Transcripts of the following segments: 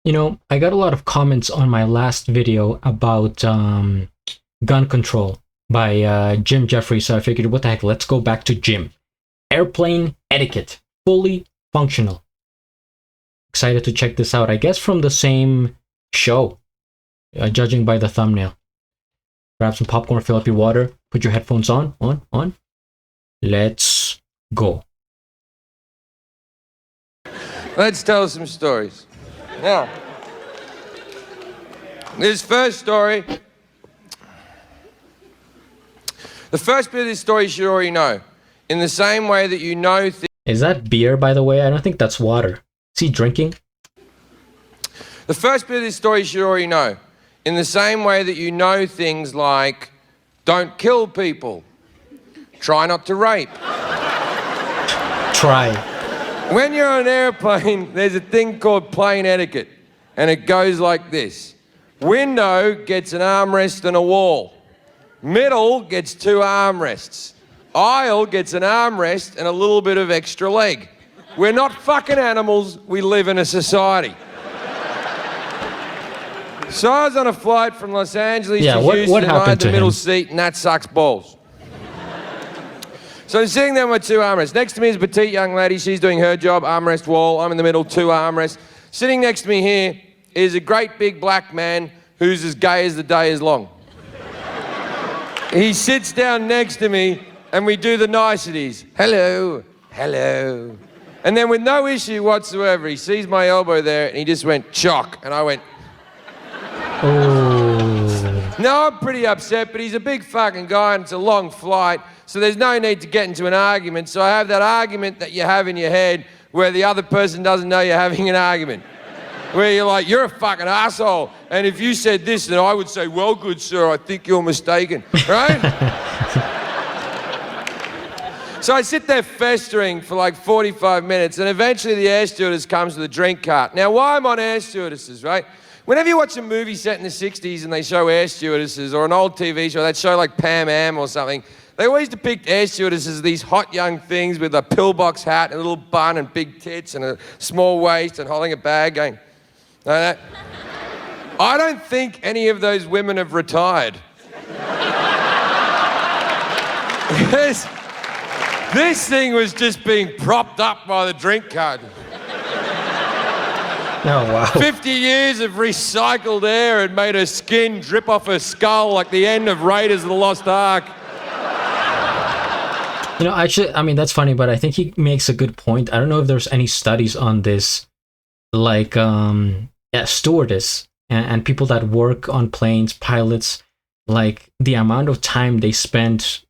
I got a lot of comments on my last video about gun control by Jim Jefferies, so I figured, what the heck, let's go back to Jim. Airplane etiquette, fully functional. Excited to check this out, I guess from the same show, judging by the thumbnail. Grab some popcorn, fill up your water, put your headphones on. Let's go. Let's tell some stories. Now, this first story, the first bit of this story you should already know. In the same way that you know things... Is that beer, by the way? I don't think that's water. Is he drinking? The first bit of this story you should already know. In the same way that you know things like, don't kill people, try not to rape. Try. When you're on an airplane, there's a thing called plane etiquette, and it goes like this. Window gets an armrest and a wall. Middle gets 2 armrests. Aisle gets an armrest and a little bit of extra leg. We're not fucking animals, we live in a society. So I was on a flight from Los Angeles to Houston, what and I had happened the to middle him? seat, and that sucks balls. So I'm sitting there with 2 armrests. Next to me is a petite young lady. She's doing her job, armrest wall. I'm in the middle, 2 armrests. Sitting next to me here is a great big black man who's as gay as the day is long. He sits down next to me and we do the niceties. Hello, hello. And then with no issue whatsoever, he sees my elbow there and he just went, chock. And I went, oh. no, I'm pretty upset, but he's a big fucking guy and it's a long flight, so there's no need to get into an argument. So I have that argument that you have in your head where the other person doesn't know you're having an argument. Where you're like, you're a fucking asshole. And if you said this, then I would say, well, good sir, I think you're mistaken, right? So I sit there festering for like 45 minutes, and eventually the air stewardess comes with a drink cart. Now, why I'm on air stewardesses, right? Whenever you watch a movie set in the 60s and they show air stewardesses, or an old TV show, they'd show like Pam Am or something, they always depict air stewardesses as these hot young things with a pillbox hat and a little bun and big tits and a small waist and holding a bag going, I don't think any of those women have retired. This thing was just being propped up by the drink cart. Oh, wow. 50 years of recycled air had made her skin drip off her skull like the end of Raiders of the Lost Ark. Actually, I mean, that's funny, but I think he makes a good point. I don't know if there's any studies on this, like, stewardess and people that work on planes, pilots, like the amount of time they spend,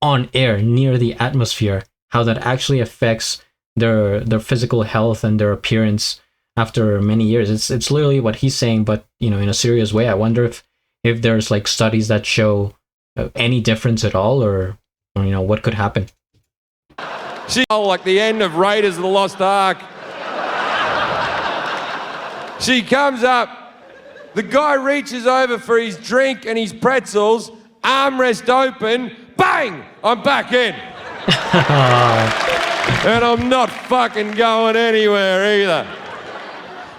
on air near the atmosphere, how that actually affects their physical health and their appearance after many years. It's literally what he's saying, but in a serious way. I wonder if there's like studies that show any difference at all, or what could happen. She like the end of Raiders of the Lost Ark. She comes up, the guy reaches over for his drink and his pretzels, armrest open, bang, I'm back in. And I'm not fucking going anywhere either.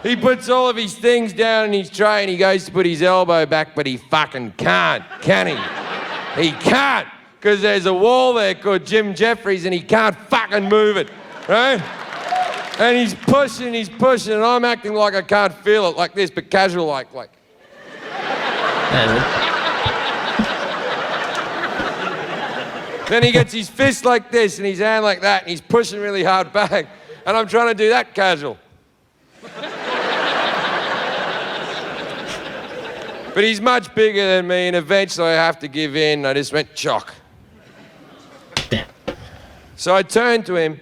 He puts all of his things down in his tray and he goes to put his elbow back, but he fucking can't, can he? He can't, because there's a wall there called Jim Jefferies and he can't fucking move it, right? And he's pushing, and I'm acting like I can't feel it, like this, but casual like. Then he gets his fist like this and his hand like that, and he's pushing really hard back, and I'm trying to do that casual. But he's much bigger than me, and eventually I have to give in. I just went, chock. So I turned to him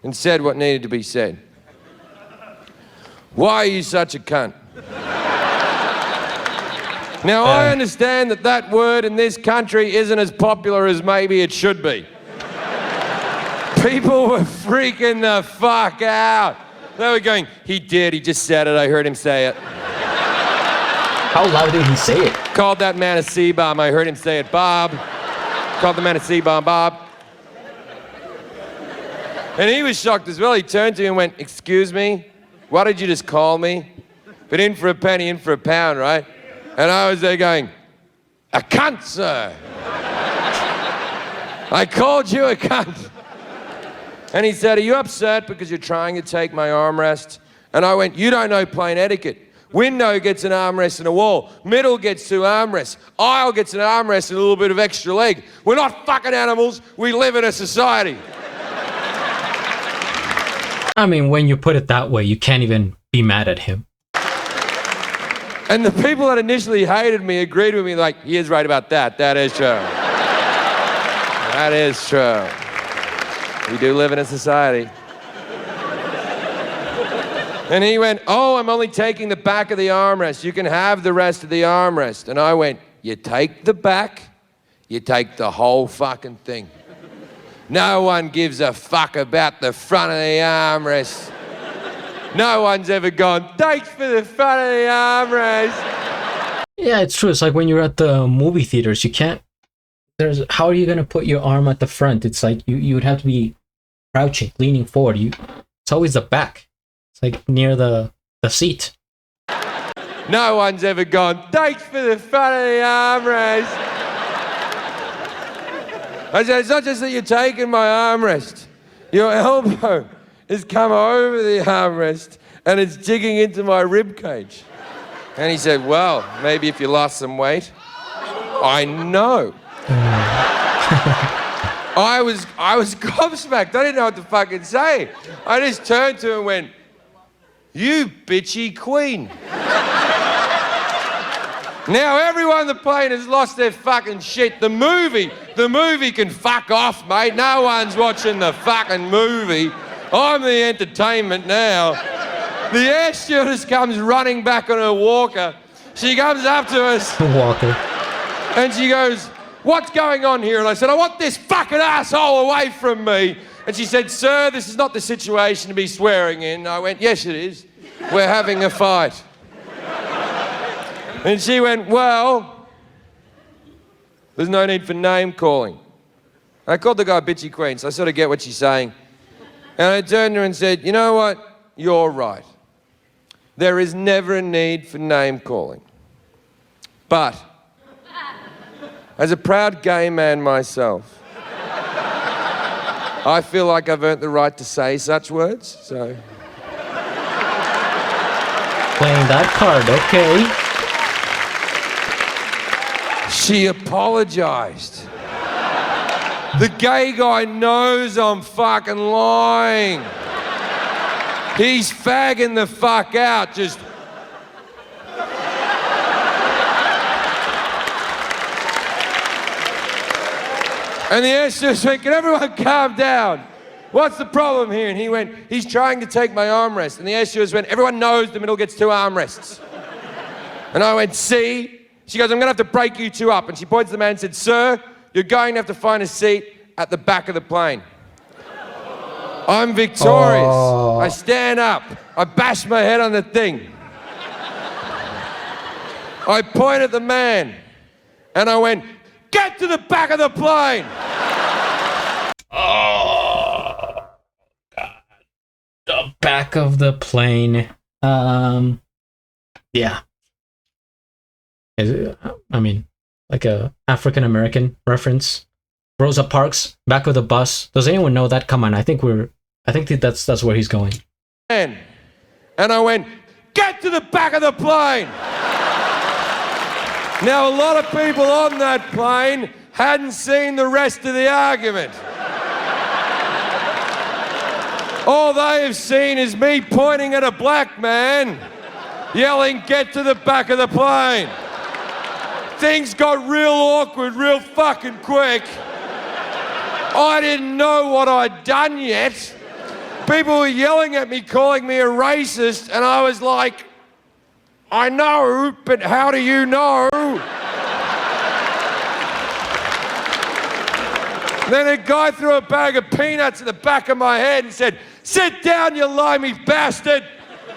and said what needed to be said. Why are you such a cunt? Now, I understand that word in this country isn't as popular as maybe it should be. People were freaking the fuck out. They were going, he just said it, I heard him say it. How loud did he say it? Called that man a C-bomb, I heard him say it, Bob. Called the man a C-bomb, Bob. And he was shocked as well. He turned to me and went, excuse me, what did you just call me? but in for a penny, in for a pound, right? And I was there going, a cunt, sir. I called you a cunt. And he said, are you upset because you're trying to take my armrest? And I went, you don't know plane etiquette. Window gets an armrest and a wall. Middle gets 2 armrests. Aisle gets an armrest and a little bit of extra leg. We're not fucking animals. We live in a society. I mean, when you put it that way, you can't even be mad at him. And the people that initially hated me agreed with me, like, he is right about that. That is true. That is true. We do live in a society. And he went, oh, I'm only taking the back of the armrest. You can have the rest of the armrest. And I went, you take the back, you take the whole fucking thing. No one gives a fuck about the front of the armrest. No one's ever gone, thanks for the front of the armrest. Yeah, it's true. It's like when you're at the movie theaters, you can't, how are you going to put your arm at the front? It's like you would have to be crouching, leaning forward. It's always the back. It's like near the seat. No one's ever gone, thanks for the front of the armrest. I said, it's not just that you're taking my armrest. Your elbow has come over the armrest and it's digging into my rib cage. And he said, well, maybe if you lost some weight. I know. I was gobsmacked. I didn't know what to fucking say. I just turned to him and went, you bitchy queen. Now everyone on the plane has lost their fucking shit. The movie can fuck off, mate. No one's watching the fucking movie. I'm the entertainment now. The air stewardess comes running back on her walker. She comes up to us. Walker. And she goes, what's going on here? And I said, I want this fucking asshole away from me. And she said, sir, this is not the situation to be swearing in. I went, yes, it is. We're having a fight. And she went, well, there's no need for name calling. I called the guy bitchy queen, so I sort of get what she's saying. And I turned to her and said, you know what? You're right. There is never a need for name calling. But, as a proud gay man myself, I feel like I've earned the right to say such words, so... Playing that card, okay. She apologized. The gay guy knows I'm fucking lying. He's fagging the fuck out, just... And the air stewardess went, can everyone calm down? What's the problem here? And he went, he's trying to take my armrest. And the air stewardess went, everyone knows the middle gets 2 armrests. And I went, see? She goes, I'm gonna have to break you 2 up. And she points to the man and said, sir, you're going to have to find a seat at the back of the plane. I'm victorious. Oh. I stand up. I bash my head on the thing. I point at the man and I went, get to the back of the plane. Oh, God. The back of the plane. Yeah. I mean, like a African-American reference. Rosa Parks, back of the bus. Does anyone know that? Come on, I think that's where he's going. And I went, get to the back of the plane. Now, a lot of people on that plane hadn't seen the rest of the argument. All they have seen is me pointing at a black man, yelling, get to the back of the plane. Things got real awkward real fucking quick. I didn't know what I'd done yet. People were yelling at me, calling me a racist, and I was like, I know, but how do you know? Then a guy threw a bag of peanuts at the back of my head and said, sit down, you limey bastard.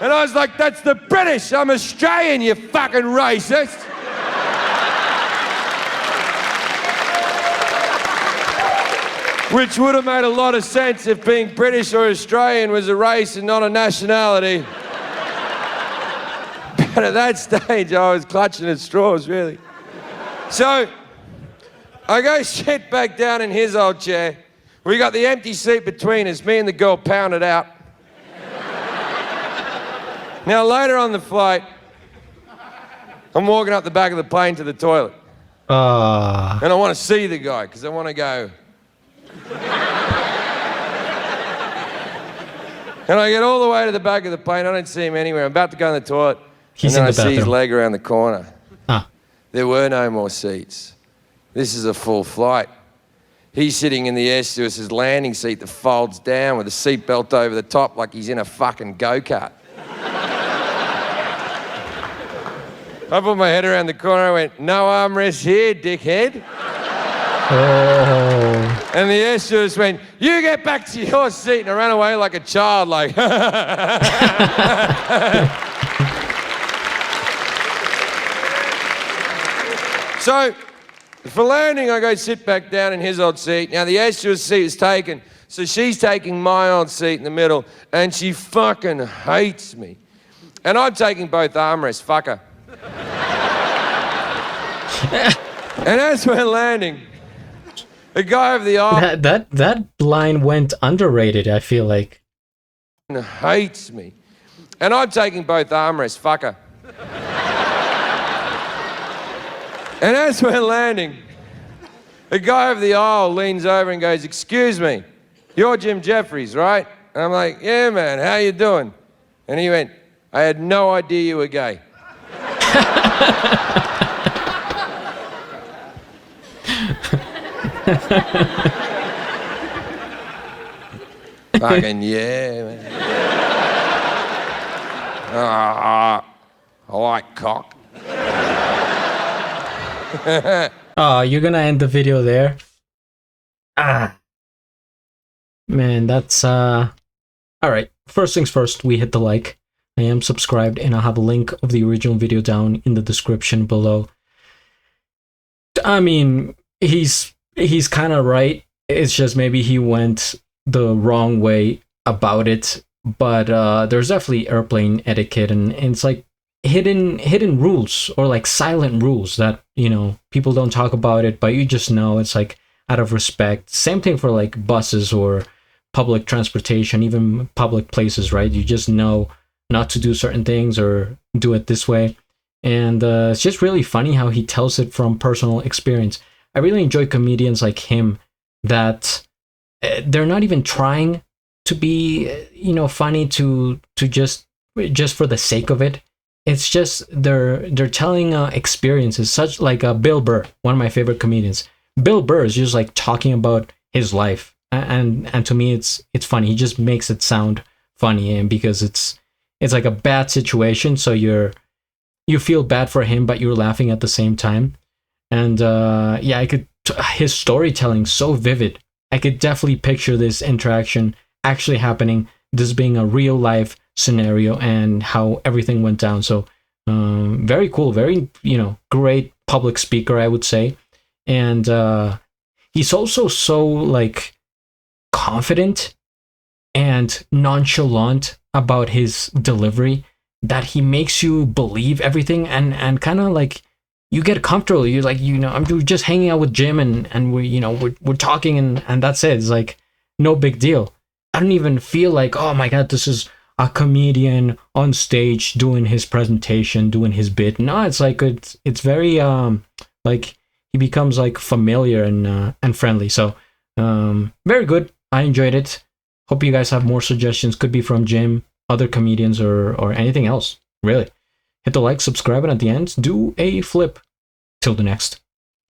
And I was like, that's the British, I'm Australian, you fucking racist. Which would have made a lot of sense if being British or Australian was a race and not a nationality. But at that stage, I was clutching at straws, really. So I go sit back down in his old chair. We got the empty seat between us. Me and the girl pounded out. Now, later on the flight, I'm walking up the back of the plane to the toilet. And I want to see the guy, because I want to go. And I get all the way to the back of the plane. I don't see him anywhere. I'm about to go in the toilet. He's and then in the I see his bathroom. leg around the corner. Ah. There were no more seats. This is a full flight. He's sitting in the air stewardess's landing seat that folds down with a seatbelt over the top like he's in a fucking go-kart. I put my head around the corner. I went, "No armrest here, dickhead." Oh. And the air stewardess went, "You get back to your seat." And I ran away like a child, like. So, for landing, I go sit back down in his old seat. Now, the air stewardess seat is taken, so she's taking my old seat in the middle, and she fucking hates me. And I'm taking both armrests, fuck her. And as we're landing, the guy over the aisle That line went underrated, I feel like. hates me. And I'm taking both armrests, fuck her. And as we're landing, the guy over the aisle leans over and goes, "Excuse me, you're Jim Jefferies, right?" And I'm like, "Yeah, man, how you doing?" And he went, "I had no idea you were gay." Fucking yeah, man. I like cock. Oh, you're gonna end the video there? Man, that's alright. First things first, we hit the like. I am subscribed, and I'll have a link of the original video down in the description below. I mean, he's kind of right. It's just maybe he went the wrong way about it. But there's definitely airplane etiquette, and it's like hidden rules, or like silent rules that, you know, people don't talk about it, but you just know. It's like out of respect. Same thing for like buses or public transportation, even public places, right? You just know not to do certain things or do it this way. And it's just really funny how he tells it from personal experience. I really enjoy comedians like him that they're not even trying to be, you know, funny to just for the sake of it. It's just they're telling experiences, such like Bill Burr, one of my favorite comedians. Bill Burr is just like talking about his life, and to me it's funny. He just makes it sound funny, and because it's like a bad situation, so you feel bad for him, but you're laughing at the same time. And yeah, his storytelling so vivid. I could definitely picture this interaction actually happening, this being a real life scenario, and how everything went down. So very cool, very, you know, great public speaker, I would say. And he's also so like confident and nonchalant about his delivery that he makes you believe everything, and kind of like you get comfortable. You're like, you know, I'm just hanging out with Jim, and we, you know, we're talking, and that's it. It's like no big deal. I don't even feel like, oh my god, this is a comedian on stage doing his presentation, doing his bit. No, it's like it's very like he becomes like familiar and friendly. So very good. I enjoyed it. Hope you guys have more suggestions. Could be from Jim, other comedians, or anything else. Really, hit the like, subscribe, and at the end, do a flip. Till the next.